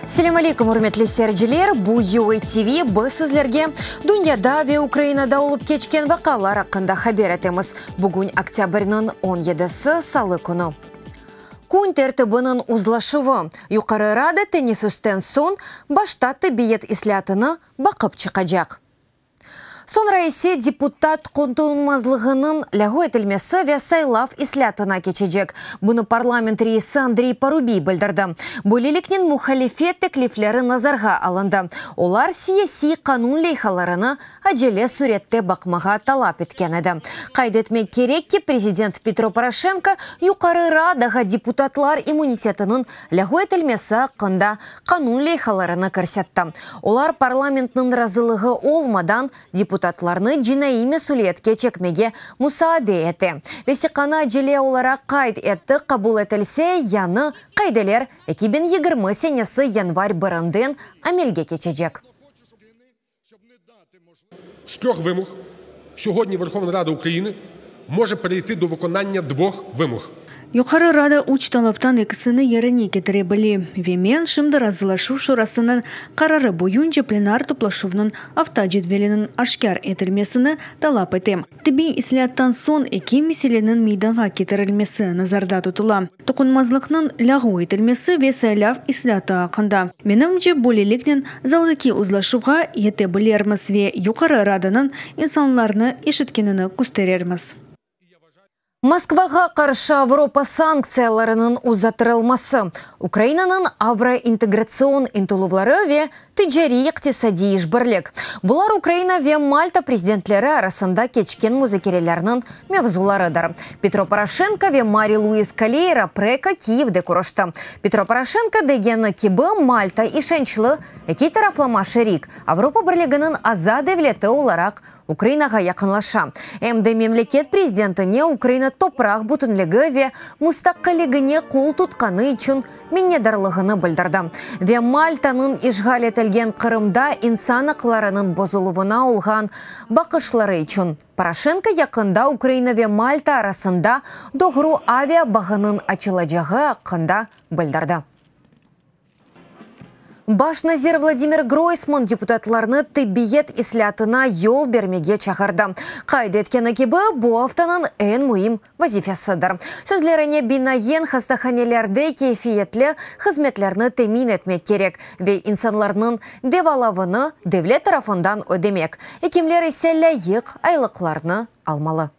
Селем алейкум, урметлі серджілер, бу UA TV бі сізлерге Дүнияда ве Украинада олып кечкен вақалар ақында хабер етеміз. Бүгін октябрьнің 17-сі салы күні. Күн тәртібінің узлашуы. Юқары Рада тенефустен сон баштаты биет ислятыны бақып чықажақ. Sonra ise депутат контуынмазлығының ләғу етілмесі ве сайлав ислятына кечежек. Бұны парламент рейсі Андрей Парубий білдірді. Бөлелікнен мұхалифет теклифлері назарға алынды. Олар сияси қанун лейхаларыны әжеле суретте бақмаға талап еткен еді. Қайдетмек керек ке президент Петро Порошенко юқары Радаға депутатлар иммунитетінің ләғу етілмесі ақында қанун лейхаларыны көрсетті. Олар парламентның разылығы олмадан депутатларны жинайы мәсулиетке чекмеге мұсааде еті. Весіқана әжеле олара қайд етті қабыл етілсе, яны қайделер 2020 сенесі январь бірінден амелге кечежек. З трьох вимог сьогодні Верховна Рада України може перейти до виконання двох вимог. Юқары Рада уч талаптан екісіні еріне кетіре білі. Вемен шымды разылашу шурасының қарары бойынша пленар топлашуының автожедвелінің ашкар етілмесіні талап етем. Тіби ислияттан сон еке меселенің мейданға кетірілмесі назарда тұтыла. Тұқынмазлықның лағу етілмесі ве сайлав ислияты ақында. Менімше бөлелікнен залдыки ұзлашуға ете білерміз ве Юқары Раданың инсанларны ешіткеніні күстерерміз. Москваға қаршы Европа санкцияларының uzatırılması, Украинаның авроинтеграцион интулувлары ве тиджари иқтисади işбірлік. Бұлар Украина ве Мальта президентлері арасында кечкен музыкерелерінің мевзуларыдыр. Петро Порошенко ве Мари Луис Калейра прека Киевде күрішті. Петро Порошенко дегені кебі Мальта ишенчлы эки тарафлама шерик. Европа бірлігінің аза девлеті оларақ Украинаға яқынлаша. Әмді мемлекет президентіне Украина топрақ бүтінлігі ве мұстаққылігіне қол тұтқаны үшін миннедарлығыны білдірді. Ве Мальтаның ишғал етілген Қырымда инсан ақларының бозылуына олған бақышлары үшін. Порошенко яқында Украина ве Мальта арасында доғыру авиа бағының ачылажағы ақында білдірді. Баш назир Владимир Гройсман депутатларны тибиет ислятына yol бермеге чағырды. Қайды еткені кебі бұл автанын ән мұйым вазифесідір. Сөзлеріне бинайен хастаханелерді кейфиетлі қызметлерні темин етмек керек. Ве инсанларының девалавыны девлет тарафындан өдемек. Екемлер есе ләйік айлықларны алмалы.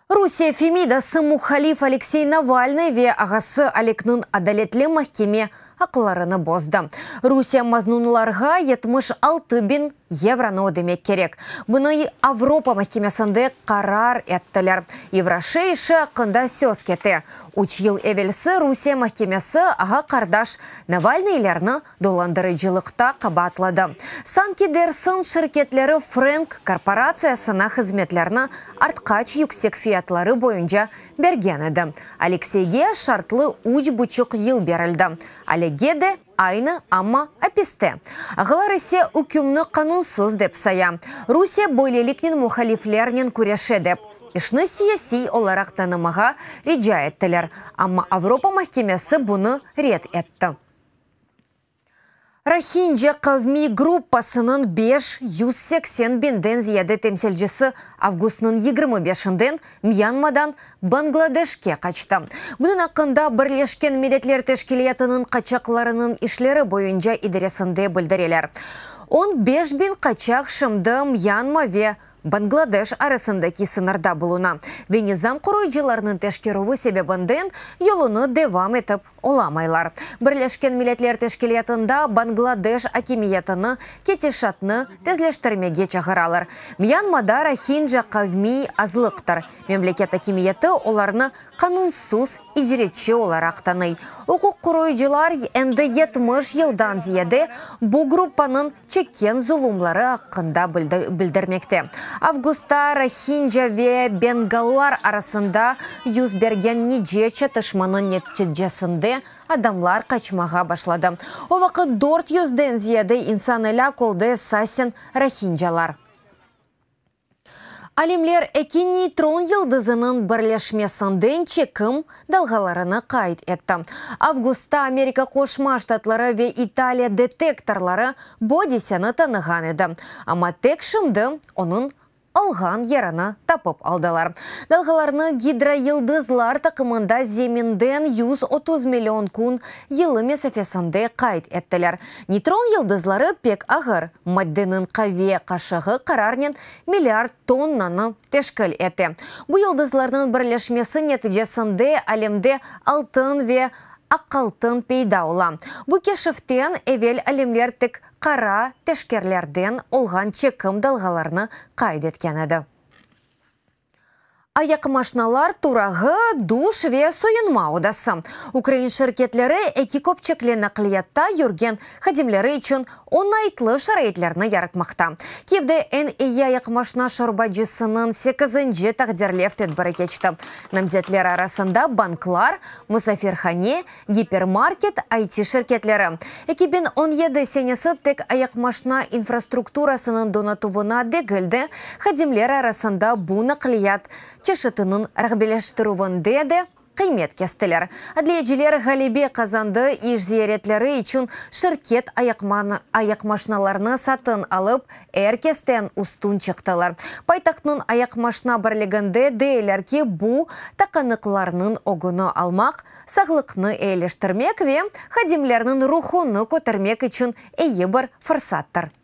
Русия Фемидасы мұхалиф Алексей Навальный ве ағасы Алекнын адалетлі махкеме ақыларыны бозды. Русия мазнуларға 76 000 евроны өдемек керек. Бұны Авропа махкемесінде қарар еттілер. Еврошейші ақында сөз кеті. 3 ел әвелсі Русия махкемесі аға қардаш Навальныйлерні доландырыжылықта қабатлады. Санкидерсін шіркетлері Фрэнк корпорациясына қызметлерні артқач yüksek фиятлары бойынша берген еді. Алексейге шартлы 3,5 ел берілді. Алегеде айны амма аписте. Ағылар есе үкімні қанунсыз деп сая. Русия бойлелікнен мұхалифлернен күреше деп. Ішні сияси оларақ танымаға риджа еттілер. Амма Авропа махкемесі бұны рет етті. Рахинджа қавми группасының 580 бенден зияды темселжісі августның 25-ден Мьянмадан Бангладешке қачты. Бұның ақында бірлешкен милетлер тешкілиятының қачақларының ішлері бойынша идересінде білдірелер. 15 000 қачақ шымды Мьянма ве Бангладеш арасындаки сынарда болуна. Венезам құройжыларының тешкеруі себебінден елуны девам етіп оламайлар. Бірлешкен милетлер тешкелетында Бангладеш акимиятыны кетешатны тезлештірмеге чағыралар. Мьянмада Рахинджа қавми азлықтыр. Мемлекет акимияты оларны қанунсыз ижіретші оларақ таный. Оқуқ құройжылар әнді 70 елдан зияде бұл группаның чеккен зұлымлары ақында білдірмекте. Августа Рахинджа ве Бенгаллар арасында юз берген неже чатышманың нәтижесінде адамлар қачмаға башлады. О вақыт 400-ден зияды инсан әлі қолды сасен Рахинджалар. Алемлер эки нейтрон йылдызының бірлешмесінден чекім далғаларыны қайт етті. Августта Америка Қошма Штатлары ве Италия детекторлары бодисяны таныған еді. Ама тек шымды оның алған ераны тапып алдылар. Далғаларны гидройлдызлар тақымында земінден 130 миллион күн йылы месафесінде қайт еттілер. Нейтрон йылдызлары пек ағыр, мадденің қаве қашығы қарарнен миллиард тоннаны тешкіл еті. Бұл йылдызлардың бірлешмесі нәтижесінде әлемде алтын ве ақалтын пейда ола. Бұл кешіфтен әвел әлемлер тек қара тешкерлерден олған чекім далғаларны қайд еткен еді. Аяқ машиналар турағы душ ве сойынма одасы. Украин шіркетлері әкі көпчеклі нақлиятта үрген хадимлері үшін онайтлы шарайтлеріні яратмақта. Кевде ән аяқ машина шорбаджысының 8-жі тақдерлефтет бірі кечті. Намзетлер арасында банклар, мұсафирхане, гипермаркет, IT шіркетлері. Экибен 17 сенесі тек аяқ машина инфраструктурасының донатуына дегілді хадимлер арасында бұ нақлият чешетінің рағбелештіруін деді қимет кестілер. Адлиеджілер ғалебе қазанды иш зияретлері үшін шіркет аяқ машиналарны сатын алып, әркестен ұстун чықтылар. Пайтақтың аяқ машина бірлігінде дейлерке бұ тақанықларының огыны алмақ, сағлықны әйлештірмек ве хадимлерінің рухыны көтермек үшін әйі бір фырсаттыр.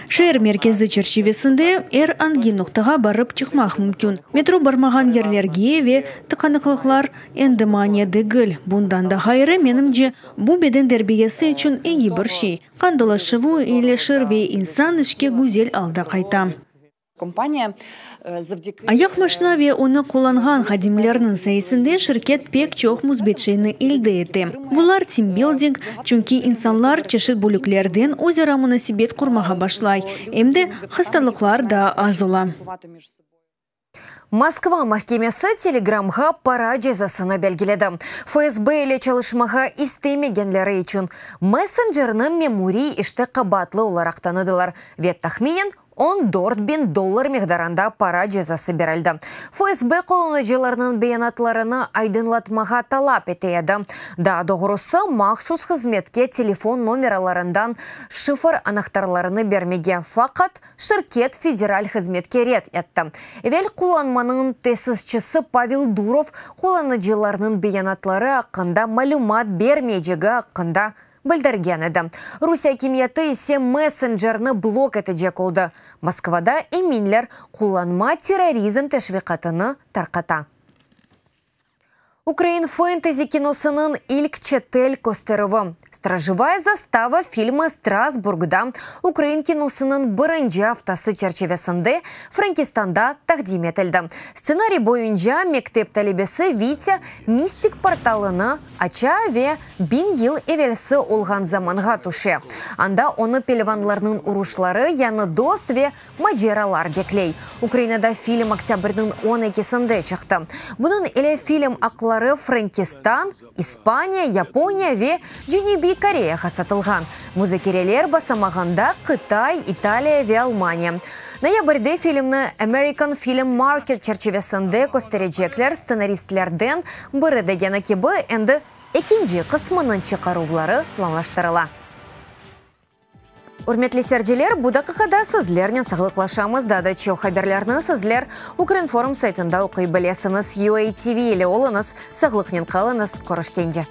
Шер меркезі черчевесінде ангин нұқтаға барып чықмақ мүмкін. Метро бармаған ерлерге ве тықанықлықлар эндемания дегіл. Бұндан да қайыры менімде бұ беден дәрбегесі үшін егі бір шей. Қандылашыву елешір ве инсан ішке гүзел алда қайта. Аяқ машина ве оны қоланған хадимлерінің сайысында шіркет пек чоқ мұзбетшейні елді еті. Бұлар тимбилдинг, чүнки инсанлар чешет бөліклерден өзара мұнасибет құрмаға башлай. Әмді хасталықлар да азыла. Москва махкемесі телеграмға пара жазасыны белгіледі. ФСБ еле çalışмаға істемегенлері үшін мессенджерінің мемури ішті қабатлы оларақтаныдылар. Вет тахминен $14 bin мегдаранда пара жазасы берілді. ФСБ қолоныжыларының бейанатларыны айдынлатмаға талап етейді. Да, доғырысы мақсус қызметке телефон номераларындан шифр анақтарларыны бермеге. Фақат шіркет федераль қызметке рет етті. Евел қоланманың тесісчісі Павел Дуров қолоныжыларының бейанатлары ақында малюмат бермейдегі ақында білдірген еді. Русия кемияты есе мессенджерні блок етіжек олды. Москвада еминлер қоланма терроризм тәшвиқатыны тарқата. Украин фэнтези киносының ilk четел костеровы. Стражевая застава фильмы Страсбургда Украин киносының бірінші афтасы черчевесінде Франкистанда тақдим етілді. Сценарий бойынша мектеп талебесі Витя мистик порталыны ача ве бин ел евелсі олған заманға туше. Анда оны пелеванларының ұрушлары яны дост ве маджералар беклей. Украинада фильм октябрьдің 12-сінде шықты. Бұның еле фильм ақлары Франкистан, Испания, Япония ве Жүнеби Кореяға сатылған. Музыкерелер басамағанда Қытай, Италия ве Алмания. Ноябрьде фильмны American Film Market черчевесінде көстережеклер сценаристлерден бірі дегені кебі әнді екінші қысмының чықарулары планлаштырыла. Урметлі сәрджелер, бұдақы қада сізлернен сағылықлашамыз дады чо хаберлерні сізлер Укринформ сайтында оқи білесіңіз UATV елі олыңыз, сағылықнен қалыңыз, көрішкенде.